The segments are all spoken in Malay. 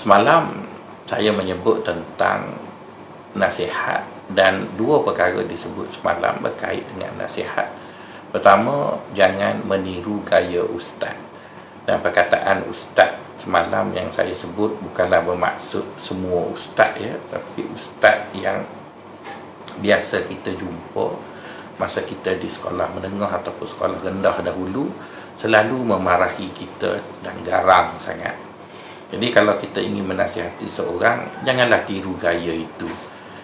Semalam saya menyebut tentang nasihat, dan dua perkara disebut semalam berkait dengan nasihat. Pertama, jangan meniru gaya ustaz. Dan perkataan ustaz semalam yang saya sebut bukanlah bermaksud semua ustaz ya, tapi ustaz yang biasa kita jumpa masa kita di sekolah menengah ataupun sekolah rendah dahulu, selalu memarahi kita dan garang sangat. Jadi kalau kita ingin menasihati seorang, janganlah tiru gaya itu,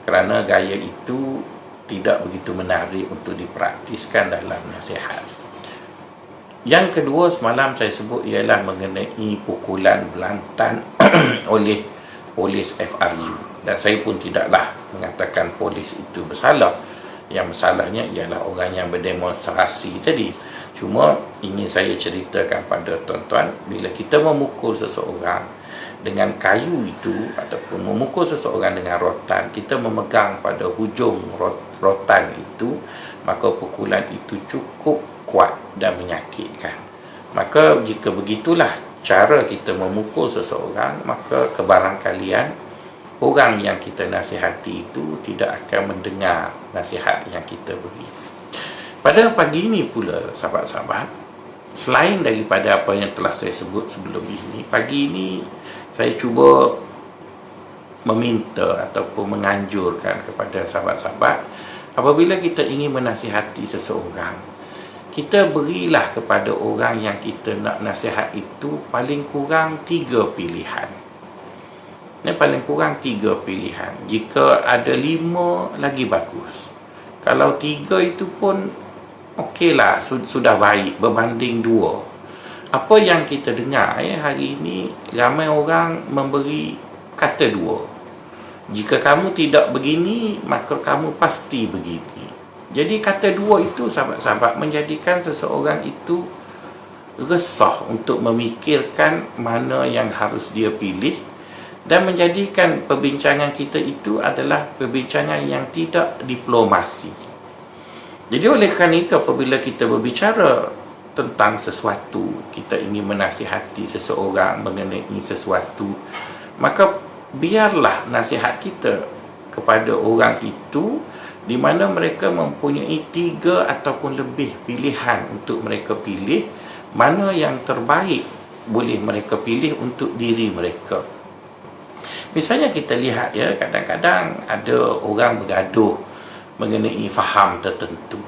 kerana gaya itu tidak begitu menarik untuk dipraktiskan dalam nasihat. Yang kedua semalam saya sebut ialah mengenai pukulan belantan oleh polis FRU. Dan saya pun tidaklah mengatakan polis itu bersalah. Yang bersalahnya ialah orang yang berdemonstrasi tadi. Cuma ingin saya ceritakan pada tuan-tuan, bila kita memukul seseorang dengan kayu itu ataupun memukul seseorang dengan rotan, kita memegang pada hujung rotan itu, maka pukulan itu cukup kuat dan menyakitkan. Maka jika begitulah cara kita memukul seseorang, maka kebarangkalian orang yang kita nasihati itu tidak akan mendengar nasihat yang kita beri. Pada pagi ini pula, sahabat-sahabat, selain daripada apa yang telah saya sebut sebelum ini, pagi ini saya cuba meminta ataupun menganjurkan kepada sahabat-sahabat, apabila kita ingin menasihati seseorang, kita berilah kepada orang yang kita nak nasihat itu paling kurang 3 pilihan. Ini paling kurang 3 pilihan. Jika ada 5 lagi bagus. Kalau 3 itu pun okeylah, sudah baik berbanding 2. Apa yang kita dengar hari ini, ramai orang memberi kata 2. Jika kamu tidak begini, maka kamu pasti begini. Jadi kata 2 itu, sahabat-sahabat, menjadikan seseorang itu resah untuk memikirkan mana yang harus dia pilih, dan menjadikan perbincangan kita itu adalah perbincangan yang tidak diplomasi. Jadi oleh kerana itu, apabila kita berbicara tentang sesuatu, kita ingin menasihati seseorang mengenai sesuatu, maka biarlah nasihat kita kepada orang itu di mana mereka mempunyai 3 ataupun lebih pilihan untuk mereka pilih, mana yang terbaik boleh mereka pilih untuk diri mereka. Misalnya kita lihat ya, kadang-kadang ada orang bergaduh mengenai faham tertentu.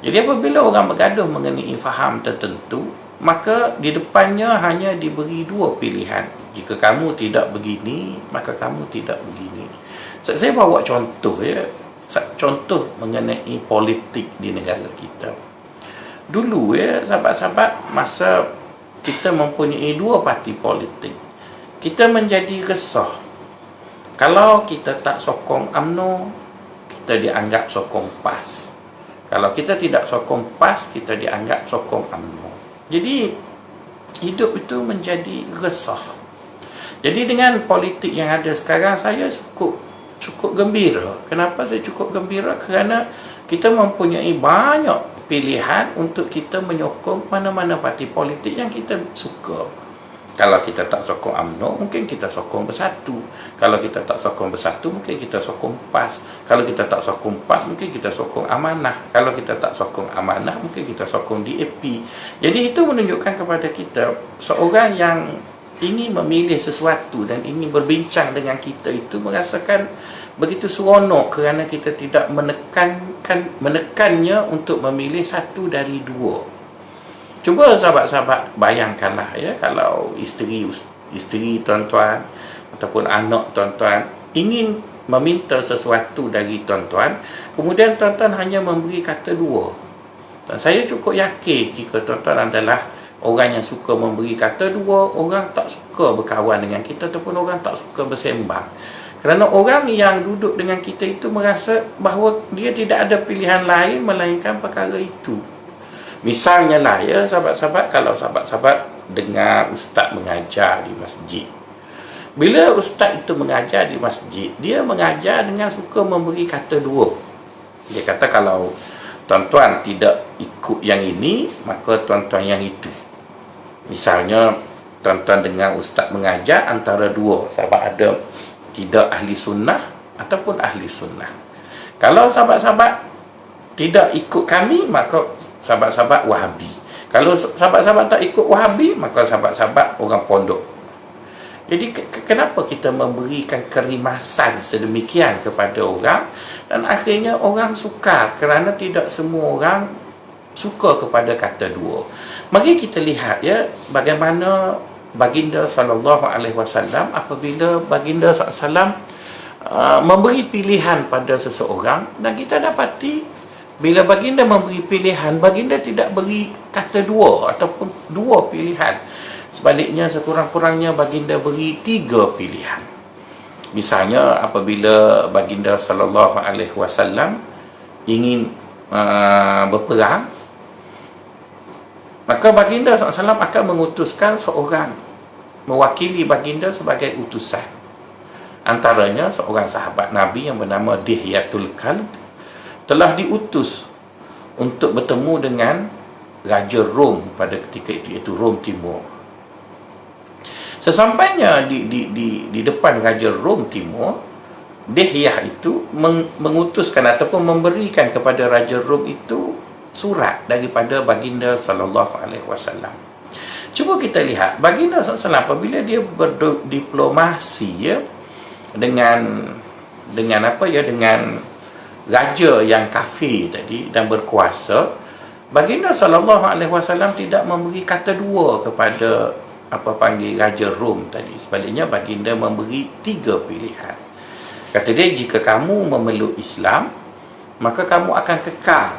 Jadi apabila orang bergaduh mengenai faham tertentu, maka di depannya hanya diberi 2 pilihan. Jika kamu tidak begini, maka kamu tidak begini. Saya bawa contoh ya, contoh mengenai politik di negara kita. Dulu ya, sahabat-sahabat, masa kita mempunyai 2 parti politik, kita menjadi resah. Kalau kita tak sokong UMNO, kita dianggap sokong PAS. Kalau kita tidak sokong PAS, kita dianggap sokong UMNO. Jadi hidup itu menjadi resah. Jadi dengan politik yang ada sekarang, saya cukup gembira. Kenapa saya cukup gembira? Kerana kita mempunyai banyak pilihan untuk kita menyokong mana-mana parti politik yang kita suka. Kalau kita tak sokong UMNO, mungkin kita sokong Bersatu. Kalau kita tak sokong Bersatu, mungkin kita sokong PAS. Kalau kita tak sokong PAS, mungkin kita sokong Amanah. Kalau kita tak sokong Amanah, mungkin kita sokong DAP. Jadi itu menunjukkan kepada kita, seorang yang ingin memilih sesuatu dan ingin berbincang dengan kita itu merasakan begitu seronok, kerana kita tidak menekannya untuk memilih satu dari 2. Cuba sahabat-sahabat bayangkanlah ya, kalau isteri tuan-tuan ataupun anak tuan-tuan ingin meminta sesuatu dari tuan-tuan, kemudian tuan-tuan hanya memberi kata 2. Dan saya cukup yakin jika tuan-tuan adalah orang yang suka memberi kata 2, orang tak suka berkawan dengan kita ataupun orang tak suka bersembang. Kerana orang yang duduk dengan kita itu merasa bahawa dia tidak ada pilihan lain melainkan perkara itu. Misalnya lah ya, sahabat-sahabat, kalau sahabat-sahabat dengar ustaz mengajar di masjid. Bila ustaz itu mengajar di masjid, dia mengajar dengan suka memberi kata 2. Dia kata kalau tuan-tuan tidak ikut yang ini, maka tuan-tuan yang itu. Misalnya tuan-tuan dengar ustaz mengajar antara dua, sama ada tidak ahli sunnah ataupun ahli sunnah. Kalau sahabat-sahabat tidak ikut kami, maka sahabat-sahabat Wahabi. Kalau sahabat-sahabat tak ikut Wahabi, maka sahabat-sahabat orang pondok. Jadi kenapa kita memberikan kerimasan sedemikian kepada orang, dan akhirnya orang sukar, kerana tidak semua orang suka kepada kata dua. Mari kita lihat ya bagaimana baginda sallallahu alaihi wasallam, apabila baginda sallallahu memberi pilihan pada seseorang, dan kita dapati bila baginda memberi pilihan, baginda tidak beri kata dua ataupun dua pilihan. Sebaliknya sekurang-kurangnya baginda beri 3 pilihan. Misalnya apabila baginda sallallahu alaihi wasallam ingin berperang, maka baginda SAW akan mengutuskan seorang mewakili baginda sebagai utusan. Antaranya seorang sahabat Nabi yang bernama Dihyatul Kalb telah diutus untuk bertemu dengan Raja Rom pada ketika itu, iaitu Rom Timur. Sesampainya di depan Raja Rom Timur, Dihyah itu mengutuskan ataupun memberikan kepada Raja Rom itu surat daripada baginda sallallahu alaihi wasallam. Cuba kita lihat baginda sallallahu alaihi wasallam apabila dia berdiplomasi ya dengan apa ya, dengan raja yang kafir tadi dan berkuasa, baginda sallallahu alaihi wasallam tidak memberi kata dua kepada Raja Rom tadi. Sebaliknya baginda memberi 3 pilihan. Kata dia, jika kamu memeluk Islam, maka kamu akan kekal.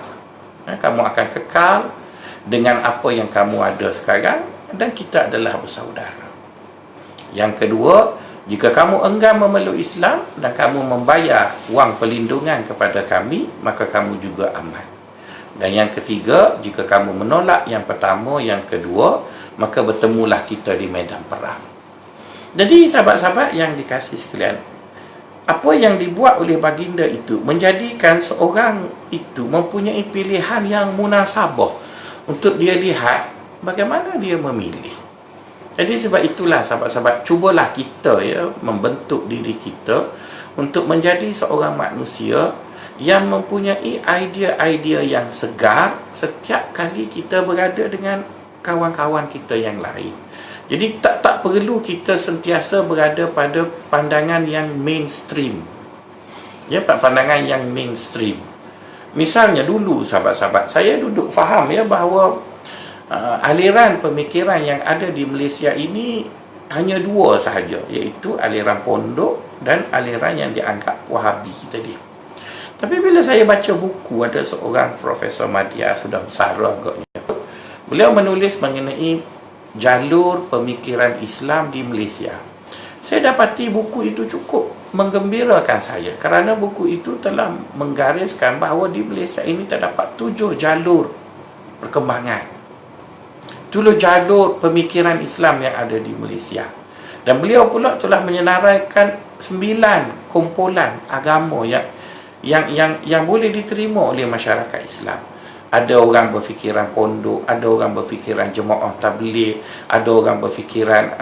Kamu akan kekal dengan apa yang kamu ada sekarang, dan kita adalah bersaudara. Yang kedua, jika kamu enggan memeluk Islam dan kamu membayar wang perlindungan kepada kami, maka kamu juga aman. Dan yang ketiga, jika kamu menolak yang pertama, yang kedua, maka bertemulah kita di medan perang. Jadi sahabat-sahabat yang dikasihi sekalian, apa yang dibuat oleh baginda itu menjadikan seorang itu mempunyai pilihan yang munasabah untuk dia lihat bagaimana dia memilih. Jadi sebab itulah sahabat-sahabat, cubalah kita ya membentuk diri kita untuk menjadi seorang manusia yang mempunyai idea-idea yang segar setiap kali kita berada dengan kawan-kawan kita yang lain. Jadi tak perlu kita sentiasa berada pada pandangan yang mainstream. Ya, pandangan yang mainstream. Misalnya dulu sahabat-sahabat, saya duduk faham ya bahawa aliran pemikiran yang ada di Malaysia ini hanya 2 sahaja, iaitu aliran pondok dan aliran yang dianggap Wahabi tadi. Tapi bila saya baca buku, ada seorang Profesor Madya, sudah besar agaknya, beliau menulis mengenai jalur pemikiran Islam di Malaysia. Saya dapati buku itu cukup menggembirakan saya, kerana buku itu telah menggariskan bahawa di Malaysia ini terdapat 7 jalur perkembangan, 7 jalur pemikiran Islam yang ada di Malaysia. Dan beliau pula telah menyenaraikan 9 kumpulan agama yang boleh diterima oleh masyarakat Islam. Ada orang berfikiran pondok, ada orang berfikiran jemaah tabligh, ada orang berfikiran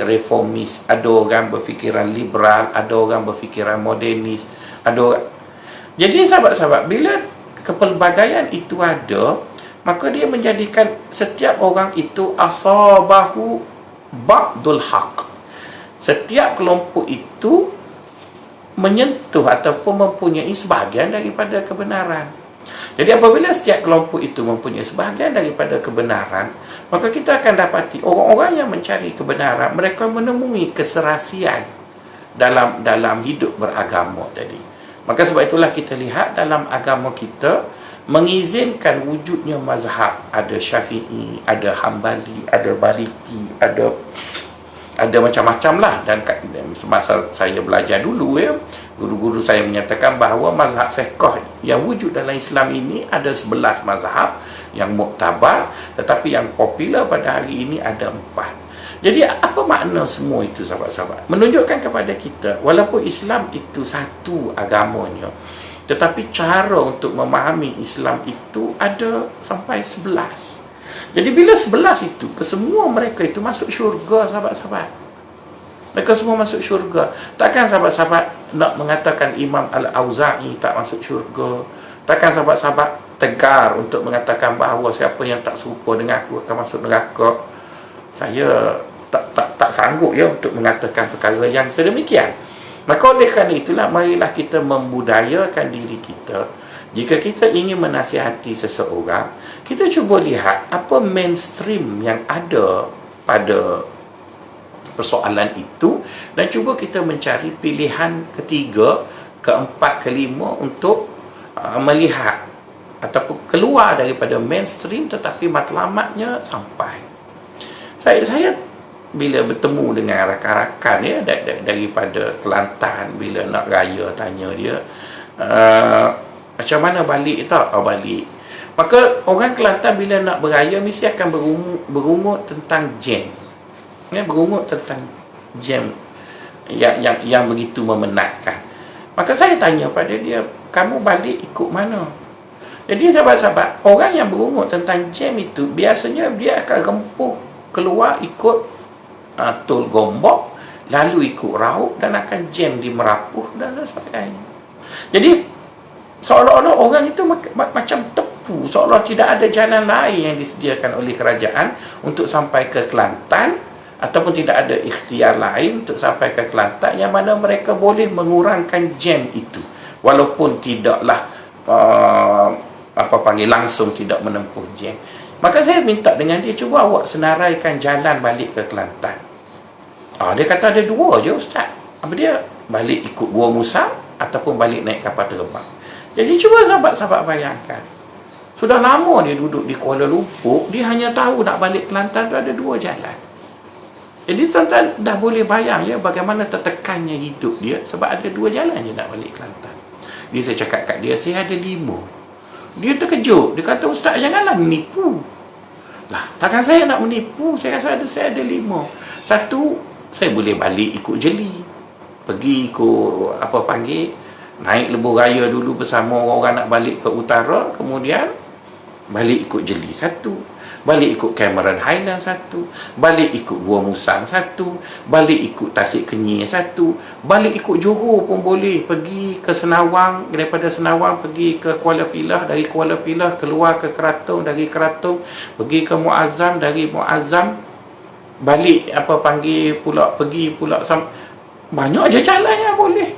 reformis, ada orang berfikiran liberal, ada orang berfikiran modernis, Jadi sahabat-sahabat, bila kepelbagaian itu ada, maka dia menjadikan setiap orang itu asabahu ba'dul haq. Setiap kelompok itu menyentuh ataupun mempunyai sebahagian daripada kebenaran. Jadi apabila setiap kelompok itu mempunyai sebahagian daripada kebenaran, maka kita akan dapati orang-orang yang mencari kebenaran, mereka menemui keserasian dalam hidup beragama tadi. Maka sebab itulah kita lihat dalam agama kita mengizinkan wujudnya mazhab. Ada Syafi'i, ada Hambali, ada Maliki, ada macam-macam lah. Dan semasa saya belajar dulu ya, guru-guru saya menyatakan bahawa mazhab fiqh yang wujud dalam Islam ini ada 11 mazhab yang muktabar, tetapi yang popular pada hari ini ada 4. Jadi apa makna semua itu sahabat-sahabat? Menunjukkan kepada kita, walaupun Islam itu satu agamanya, tetapi cara untuk memahami Islam itu ada sampai 11. Jadi bila 11 itu, kesemua mereka itu masuk syurga, sahabat-sahabat. Mereka semua masuk syurga. Takkan sahabat-sahabat nak mengatakan Imam Al-Auza'i tak masuk syurga? Takkan sahabat-sahabat tegar untuk mengatakan bahawa siapa yang tak serupa dengan aku akan masuk neraka? Saya tak sanggup ya untuk mengatakan perkara yang sedemikian. Maka oleh kerana itulah, marilah kita membudayakan diri kita. Jika kita ingin menasihati seseorang, kita cuba lihat apa mainstream yang ada pada persoalan itu, dan cuba kita mencari pilihan ketiga, keempat, kelima untuk melihat ataupun keluar daripada mainstream tetapi matlamatnya sampai. Saya bila bertemu dengan rakan-rakan ya daripada Kelantan, bila nak raya tanya dia, macam mana balik tak? Balik. Maka orang Kelantan bila nak beraya mesti akan berumur tentang jam. Ya, berumur tentang jam yang begitu memenatkan. Maka saya tanya pada dia, kamu balik ikut mana? Jadi sahabat-sahabat, orang yang berumur tentang jam itu biasanya dia akan rempuh keluar ikut Tol Gombok, lalu ikut Raub dan akan jam di Merapuh dan sebagainya. Jadi seolah-olah orang itu macam tepu, seolah tidak ada jalan lain yang disediakan oleh kerajaan untuk sampai ke Kelantan, ataupun tidak ada ikhtiar lain untuk sampai ke Kelantan yang mana mereka boleh mengurangkan jam itu, walaupun tidaklah langsung tidak menempuh jam. Maka saya minta dengan dia, cuba awak senaraikan jalan balik ke Kelantan. Dia kata ada dua je Ustaz. Apa dia? Balik ikut Gua Musang ataupun balik naik kapal terbang. Jadi cuba sahabat-sahabat bayangkan, sudah lama dia duduk di Kuala Lumpur, dia hanya tahu nak balik Kelantan tu ada dua jalan. Jadi tuan-tuan dah boleh bayang ya bagaimana tertekannya hidup dia, sebab ada dua jalan je nak balik Kelantan. Saya cakap kat dia, saya ada 5. Dia terkejut. Dia kata, Ustaz janganlah menipu. Lah, takkan saya nak menipu? Saya rasa saya ada 5. Satu, saya boleh balik ikut jeli. Pergi ikut naik lebuh raya dulu bersama orang nak balik ke utara, kemudian balik ikut jeli. Satu. Balik ikut Cameron Highland. Satu. Balik ikut Gua Musang. Satu. Balik ikut Tasik Kenyir. Satu. Balik ikut Johor pun boleh. Pergi ke Senawang, daripada Senawang pergi ke Kuala Pilah, dari Kuala Pilah keluar ke Keratung, dari Keratung pergi ke Muazzam, dari Muazzam balik pergi pula banyak je jalan yang boleh.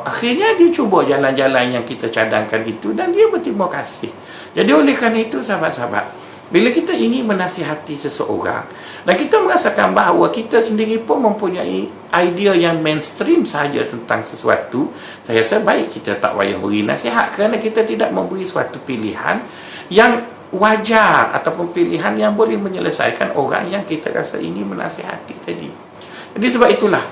Akhirnya dia cuba jalan-jalan yang kita cadangkan itu dan dia berterima kasih. Jadi oleh kerana itu sahabat-sahabat, bila kita ingin menasihati seseorang dan kita merasakan bahawa kita sendiri pun mempunyai idea yang mainstream sahaja tentang sesuatu, saya rasa baik kita tak payah beri nasihat, kerana kita tidak memberi suatu pilihan yang wajar ataupun pilihan yang boleh menyelesaikan orang yang kita rasa ingin menasihati tadi. Jadi sebab itulah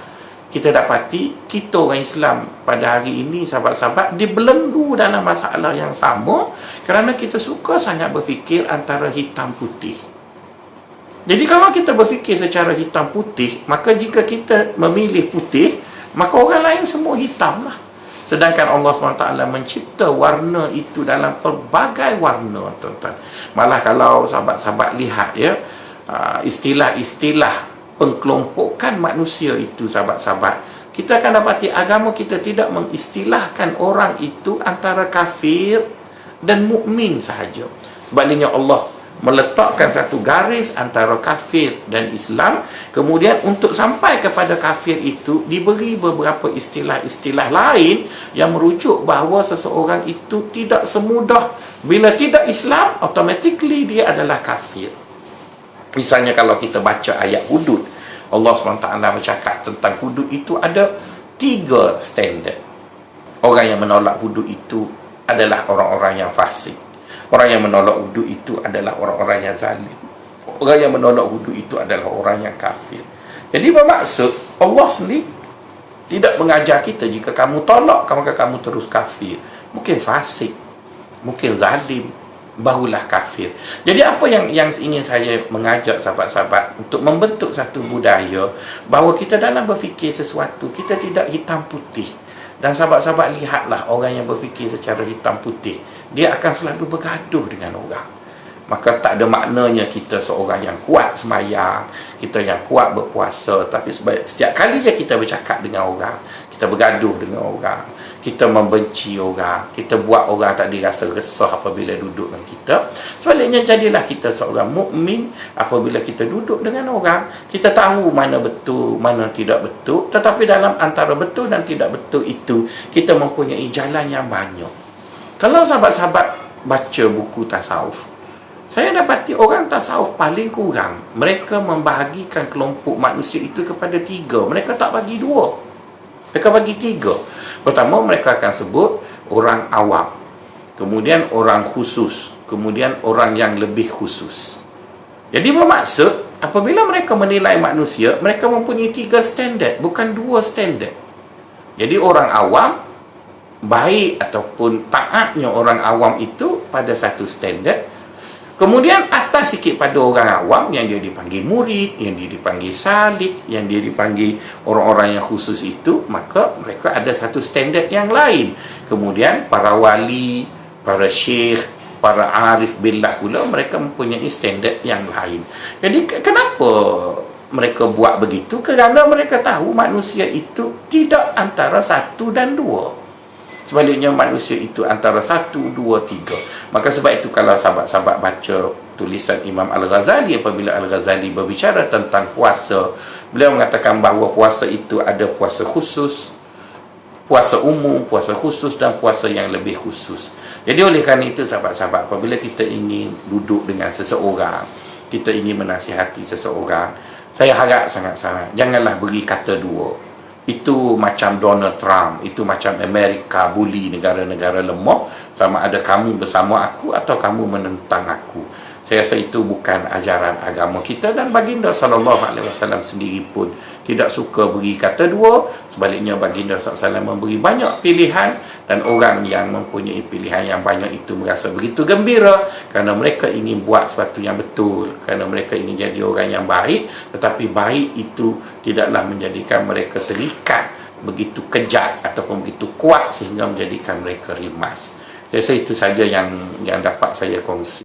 kita dapati kita orang Islam pada hari ini sahabat-sahabat dibelenggu dalam masalah yang sama, kerana kita suka sangat berfikir antara hitam putih. Jadi kalau kita berfikir secara hitam putih, maka jika kita memilih putih, maka orang lain semua hitam lah. Sedangkan Allah SWT mencipta warna itu dalam pelbagai warna, tuan-tuan. Malah kalau sahabat-sahabat lihat ya, istilah-istilah pengkelompokan manusia itu sahabat-sahabat, kita akan dapati agama kita tidak mengistilahkan orang itu antara kafir dan mukmin sahaja. Sebaliknya Allah meletakkan satu garis antara kafir dan Islam, kemudian untuk sampai kepada kafir itu diberi beberapa istilah-istilah lain yang merujuk bahawa seseorang itu tidak semudah bila tidak Islam automatically dia adalah kafir. Misalnya kalau kita baca ayat hudud, Allah SWT bercakap tentang hudud itu ada 3 standard. Orang yang menolak hudud itu adalah orang-orang yang fasik. Orang yang menolak hudud itu adalah orang-orang yang zalim. Orang yang menolak hudud itu adalah orang yang kafir. Jadi bermaksud Allah sendiri tidak mengajar kita jika kamu tolak, maka kamu terus kafir. Mungkin fasik, mungkin zalim, barulah kafir. Jadi apa yang ingin saya mengajak sahabat-sahabat untuk membentuk satu budaya bahawa kita dalam berfikir sesuatu, kita tidak hitam putih. Dan sahabat-sahabat lihatlah orang yang berfikir secara hitam putih, dia akan selalu bergaduh dengan orang. Maka tak ada maknanya kita seorang yang kuat sembahyang, kita yang kuat berpuasa, tapi setiap kali je kita bercakap dengan orang, kita bergaduh dengan orang, kita membenci orang, kita buat orang tak dirasa resah apabila duduk dengan kita. Sebaliknya, jadilah kita seorang mukmin apabila kita duduk dengan orang, kita tahu mana betul, mana tidak betul, tetapi dalam antara betul dan tidak betul itu, kita mempunyai jalan yang banyak. Kalau sahabat-sahabat baca buku tasawuf, saya dapati orang tasawuf paling kurang, mereka membahagikan kelompok manusia itu kepada 3. Mereka tak bagi 2. Mereka bagi 3. Pertama, mereka akan sebut orang awam, kemudian orang khusus, kemudian orang yang lebih khusus. Jadi bermaksud, apabila mereka menilai manusia, mereka mempunyai 3 standard, bukan 2 standard. Jadi orang awam, baik ataupun taatnya orang awam itu pada satu standard. Kemudian atas sikit pada orang awam, yang dia dipanggil murid, yang dia dipanggil salik, yang dia dipanggil orang-orang yang khusus itu, maka mereka ada satu standard yang lain. Kemudian para wali, para syekh, para arif billah pula, mereka mempunyai standard yang lain. Jadi kenapa mereka buat begitu? Kerana mereka tahu manusia itu tidak antara 1 dan 2. Sebaliknya, manusia itu antara 1, 2, 3. Maka sebab itu kalau sahabat-sahabat baca tulisan Imam Al-Ghazali, apabila Al-Ghazali berbicara tentang puasa, beliau mengatakan bahawa puasa itu ada puasa khusus, puasa umum, puasa khusus, dan puasa yang lebih khusus. Jadi oleh kerana itu, sahabat-sahabat, apabila kita ingin duduk dengan seseorang, kita ingin menasihati seseorang, saya harap sangat-sangat janganlah beri kata 2. Itu macam Donald Trump, itu macam Amerika bully negara-negara lemah, sama ada kamu bersama aku atau kamu menentang aku. Saya rasa itu bukan ajaran agama kita, dan baginda SAW sendiri pun tidak suka beri kata 2. Sebaliknya, baginda SAW memberi banyak pilihan, dan orang yang mempunyai pilihan yang banyak itu merasa begitu gembira kerana mereka ingin buat sesuatu yang betul, kerana mereka ingin jadi orang yang baik. Tetapi baik itu tidaklah menjadikan mereka terikat begitu kejat ataupun begitu kuat sehingga menjadikan mereka rimas. Jadi itu saja yang dapat saya kongsi.